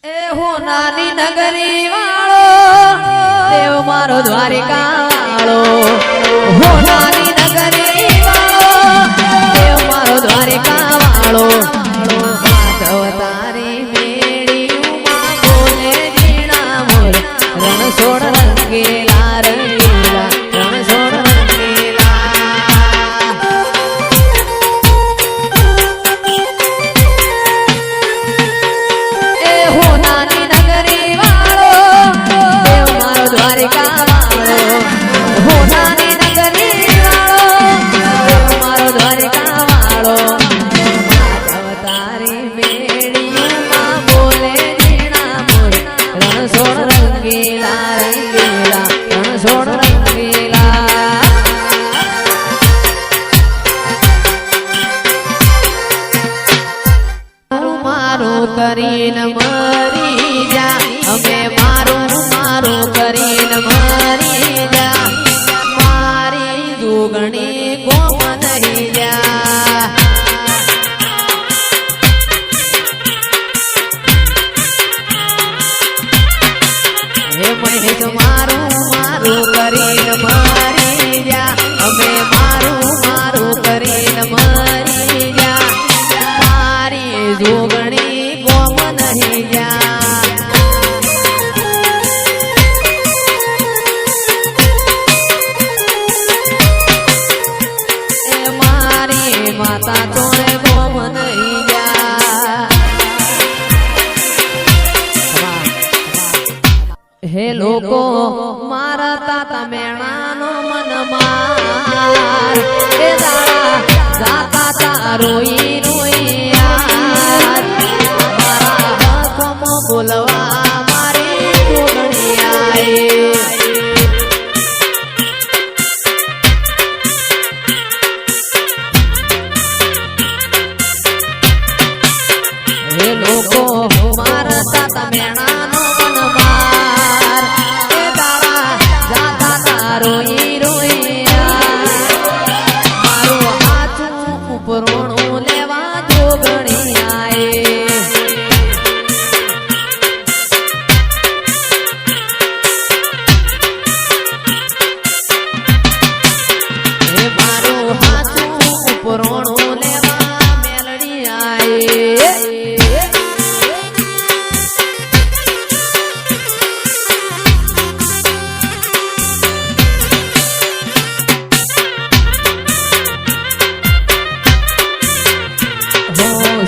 નાની નગરી વાળો દેવ મારો દ્વારિકા વાળો હો નાની નગરી વાળો દેવ મારો દ્વારિકા વાળો માધવ તારી મેળી ઉમા બોલે જીણા મોર રણછોડ રંગેલા રંગીલા રણછોડ કરીને મરી જા અમે મારું મારું કરીને મરી જા મારી જોગણી કોમ નહીં જા હે મહેશ મારું મારું કરીને મરી જા અમે મારું મારું કરીને મરી જા મારી જોગણી માતા તોરે ગોમ નહીં જા હે લોકો મારા તાતા મેણાનો મન માર હે દાડા જાતા તારોઈ રોઈ યાર મારા હાથમાં બોલવા મારી જોગણી આયે લોકો મારા તાતા મેણાનો મનમાર એ દાડા જાતા તારોઈ રોઈ મારું હાથું ઉપરણું લેવા જોગણી આયે મારું હાથું ઉપરણું લેવા મેલડી આયે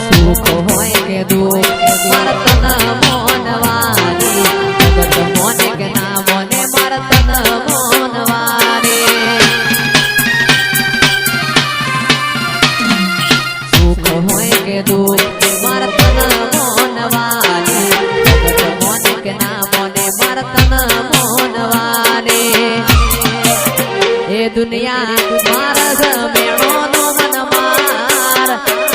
સુખ હોય કે દુઃખ મરતન મોનવારી જગત મોને કે ના મોને મરતન મોનવારી સુખ હોય કે દુઃખ મરતન મોનવારી જગત મોને કે ના મોને મરતન મોનવારી એ દુનિયા મારા જમેણોનો મન માર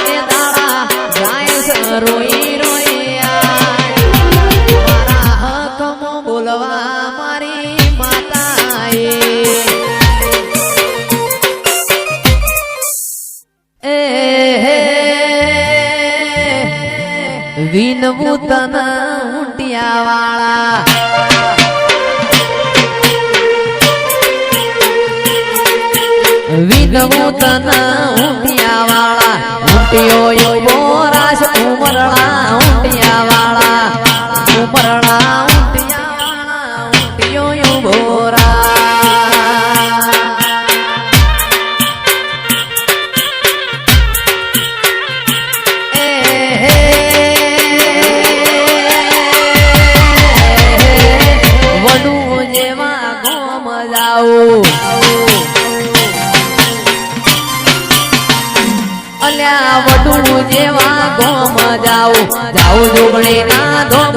એ રોઈ રોઈ મારા હકમો બોલવા મારી માતાએ વિનવું તન ઊંટિયા વાળા વિનવું તન ઊંટિયા વાળા ઊંટિયો બોરાશ ઉમરણા ઊંટિયા વાળા ઉમરણા ઊંટિયા વાળા ઊંટિયો બોરા વડું જેવા ગોમ જાઉં અલ્યા વડું જેવા ગોમ જાઉં જાઉં જોગણી ના ધોમ